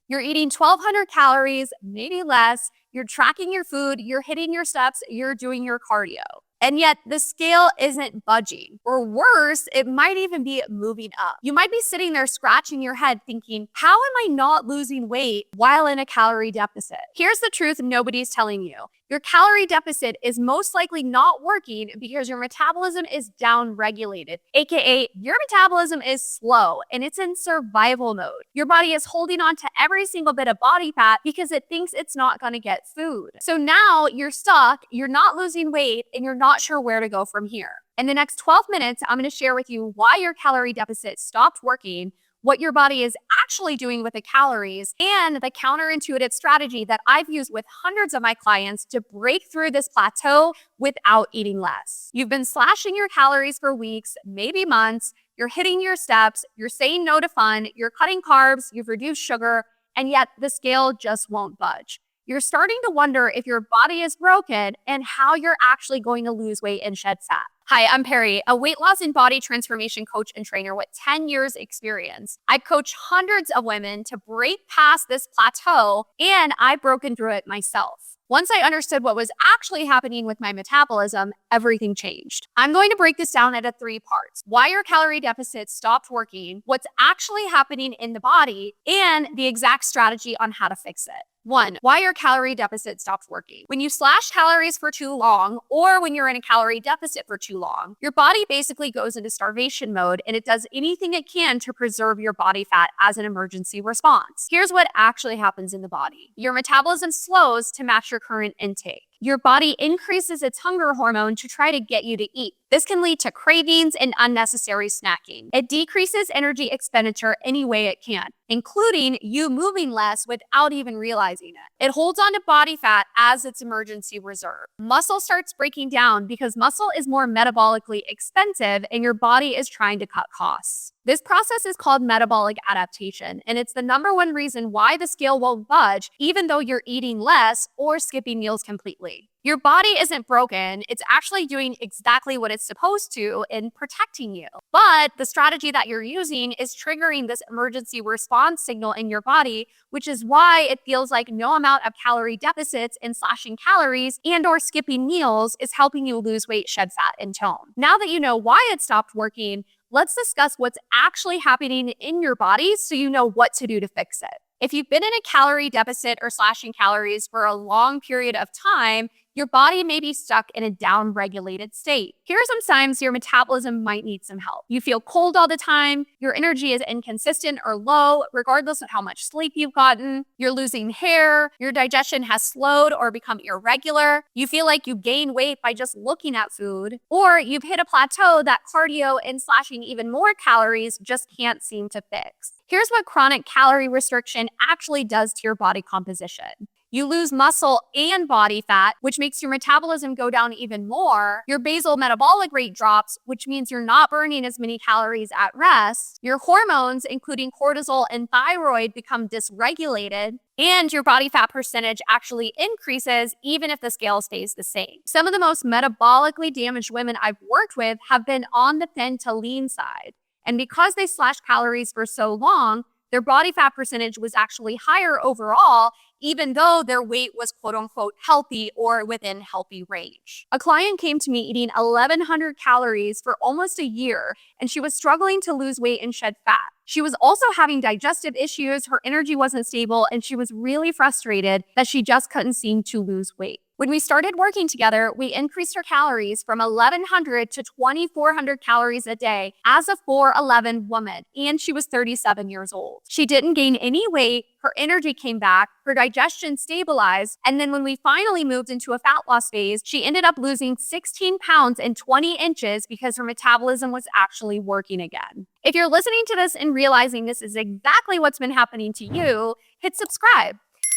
You're eating 1,200 calories, maybe less. You're tracking your food, you're hitting your steps, you're doing your cardio. And yet the scale isn't budging. Or worse, it might even be moving up. You might be sitting there scratching your head thinking, how am I not losing weight while in a calorie deficit? Here's the truth nobody's telling you. Your calorie deficit is most likely not working because your metabolism is downregulated, aka your metabolism is slow and it's in survival mode. Your body is holding on to every single bit of body fat because it thinks it's not going to get food. So now you're stuck, you're not losing weight, and you're not sure where to go from here. In the next 12 minutes, I'm going to share with you why your calorie deficit stopped working, what your body is actually doing with the calories, and the counterintuitive strategy that I've used with hundreds of my clients to break through this plateau without eating less. You've been slashing your calories for weeks, maybe months. You're hitting your steps. You're saying no to fun. You're cutting carbs. You've reduced sugar, and yet the scale just won't budge. You're starting to wonder if your body is broken and how you're actually going to lose weight and shed fat. Hi, I'm Peri, a weight loss and body transformation coach and trainer with 10 years experience. I've coached hundreds of women to break past this plateau, and I've broken through it myself. Once I understood what was actually happening with my metabolism, everything changed. I'm going to break this down into 3 parts: why your calorie deficit stopped working, what's actually happening in the body, and the exact strategy on how to fix it. 1, why your calorie deficit stopped working. When you slash calories for too long, or when you're in a calorie deficit for too long, your body basically goes into starvation mode and it does anything it can to preserve your body fat as an emergency response. Here's what actually happens in the body. Your metabolism slows to match your current intake. Your body increases its hunger hormone to try to get you to eat. This can lead to cravings and unnecessary snacking. It decreases energy expenditure any way it can, including you moving less without even realizing it. It holds on to body fat as its emergency reserve. Muscle starts breaking down because muscle is more metabolically expensive and your body is trying to cut costs. This process is called metabolic adaptation, and it's the #1 reason why the scale won't budge even though you're eating less or skipping meals completely. Your body isn't broken. It's actually doing exactly what it's supposed to in protecting you. But the strategy that you're using is triggering this emergency response signal in your body, which is why it feels like no amount of calorie deficits and slashing calories and or skipping meals is helping you lose weight, shed fat, and tone. Now that you know why it stopped working, let's discuss what's actually happening in your body so you know what to do to fix it. If you've been in a calorie deficit or slashing calories for a long period of time, your body may be stuck in a downregulated state. Here are some signs your metabolism might need some help. You feel cold all the time. Your energy is inconsistent or low, regardless of how much sleep you've gotten. You're losing hair. Your digestion has slowed or become irregular. You feel like you gain weight by just looking at food. Or you've hit a plateau that cardio and slashing even more calories just can't seem to fix. Here's what chronic calorie restriction actually does to your body composition. You lose muscle and body fat, which makes your metabolism go down even more. Your basal metabolic rate drops, which means you're not burning as many calories at rest. Your hormones, including cortisol and thyroid, become dysregulated. And your body fat percentage actually increases even if the scale stays the same. Some of the most metabolically damaged women I've worked with have been on the thin to lean side. And because they slashed calories for so long, their body fat percentage was actually higher overall, even though their weight was quote unquote healthy or within healthy range. A client came to me eating 1,100 calories for almost a year, and she was struggling to lose weight and shed fat. She was also having digestive issues, her energy wasn't stable, and she was really frustrated that she just couldn't seem to lose weight. When we started working together, we increased her calories from 1,100 to 2,400 calories a day as a 4'11" woman, and she was 37 years old. She didn't gain any weight, her energy came back, her digestion stabilized, and then when we finally moved into a fat loss phase, she ended up losing 16 pounds and 20 inches because her metabolism was actually working again. If you're listening to this and realizing this is exactly what's been happening to you, hit subscribe.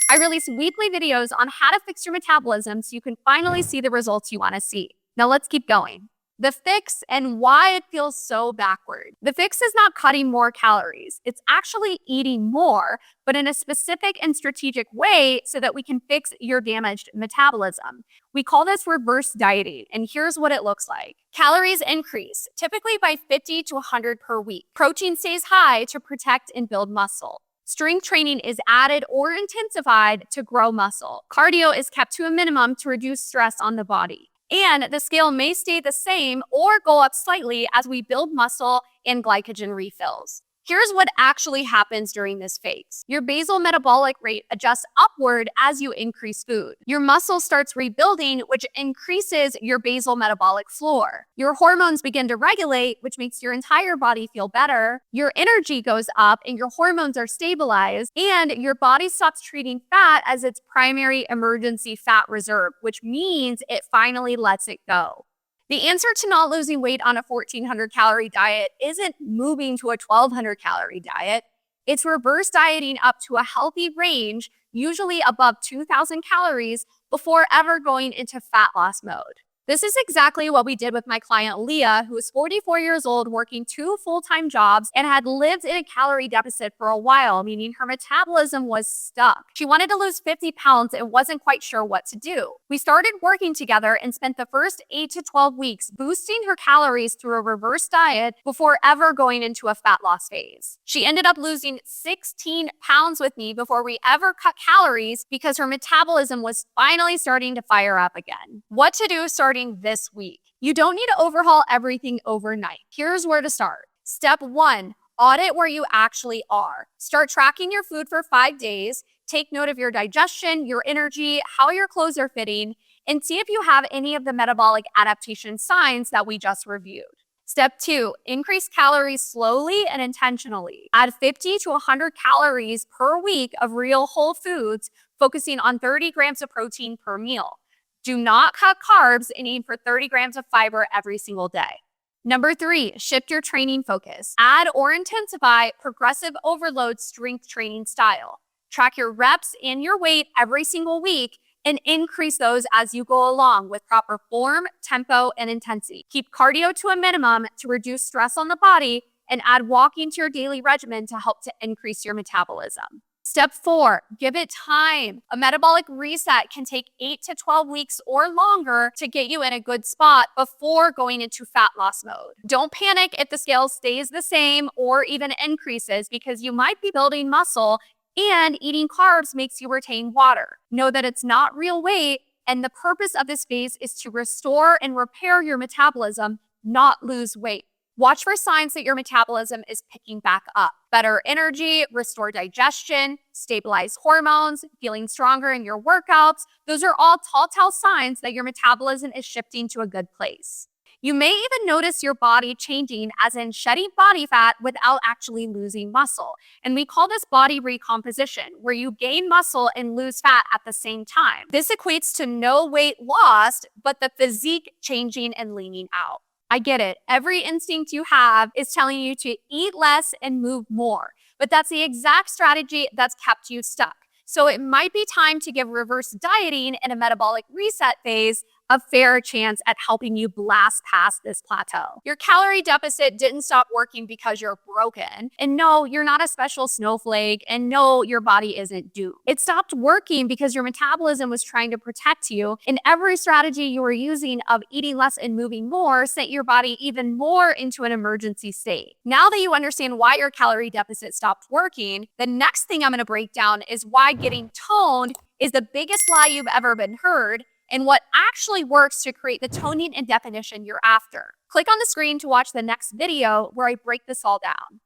I release weekly videos on how to fix your metabolism so you can finally see the results you want to see. Now let's keep going. The fix and why it feels so backward. The fix is not cutting more calories. It's actually eating more, but in a specific and strategic way so that we can fix your damaged metabolism. We call this reverse dieting, and here's what it looks like. Calories increase, typically by 50 to 100 per week. Protein stays high to protect and build muscle. Strength training is added or intensified to grow muscle. Cardio is kept to a minimum to reduce stress on the body. And the scale may stay the same or go up slightly as we build muscle and glycogen refills. Here's what actually happens during this phase. Your basal metabolic rate adjusts upward as you increase food. Your muscle starts rebuilding, which increases your basal metabolic floor. Your hormones begin to regulate, which makes your entire body feel better. Your energy goes up and your hormones are stabilized, and your body stops treating fat as its primary emergency fat reserve, which means it finally lets it go. The answer to not losing weight on a 1,400 calorie diet isn't moving to a 1,200 calorie diet. It's reverse dieting up to a healthy range, usually above 2,000 calories, before ever going into fat loss mode. This is exactly what we did with my client Leah, who was 44 years old, working 2 full-time jobs, and had lived in a calorie deficit for a while, meaning her metabolism was stuck. She wanted to lose 50 pounds and wasn't quite sure what to do. We started working together and spent the first 8 to 12 weeks boosting her calories through a reverse diet before ever going into a fat loss phase. She ended up losing 16 pounds with me before we ever cut calories because her metabolism was finally starting to fire up again. What to do starting this week? You don't need to overhaul everything overnight. Here's where to start. Step 1, audit where you actually are. Start tracking your food for 5 days. Take note of your digestion, your energy, how your clothes are fitting, and see if you have any of the metabolic adaptation signs that we just reviewed. Step 2, increase calories slowly and intentionally. Add 50 to 100 calories per week of real whole foods, focusing on 30 grams of protein per meal. Do not cut carbs and aim for 30 grams of fiber every single day. Number 3, shift your training focus. Add or intensify progressive overload strength training style. Track your reps and your weight every single week and increase those as you go along with proper form, tempo, and intensity. Keep cardio to a minimum to reduce stress on the body and add walking to your daily regimen to help to increase your metabolism. Step 4, give it time. A metabolic reset can take 8 to 12 weeks or longer to get you in a good spot before going into fat loss mode. Don't panic if the scale stays the same or even increases because you might be building muscle and eating carbs makes you retain water. Know that it's not real weight, and the purpose of this phase is to restore and repair your metabolism, not lose weight. Watch for signs that your metabolism is picking back up. Better energy, restore digestion, stabilize hormones, feeling stronger in your workouts. Those are all telltale signs that your metabolism is shifting to a good place. You may even notice your body changing, as in shedding body fat without actually losing muscle. And we call this body recomposition, where you gain muscle and lose fat at the same time. This equates to no weight lost, but the physique changing and leaning out. I get it. Every instinct you have is telling you to eat less and move more, but that's the exact strategy that's kept you stuck. So it might be time to give reverse dieting and a metabolic reset phase a fair chance at helping you blast past this plateau. Your calorie deficit didn't stop working because you're broken. And no, you're not a special snowflake. And no, your body isn't doomed. It stopped working because your metabolism was trying to protect you. And every strategy you were using of eating less and moving more sent your body even more into an emergency state. Now that you understand why your calorie deficit stopped working, the next thing I'm going to break down is why getting toned is the biggest lie you've ever been heard, and what actually works to create the toning and definition you're after. Click on the screen to watch the next video where I break this all down.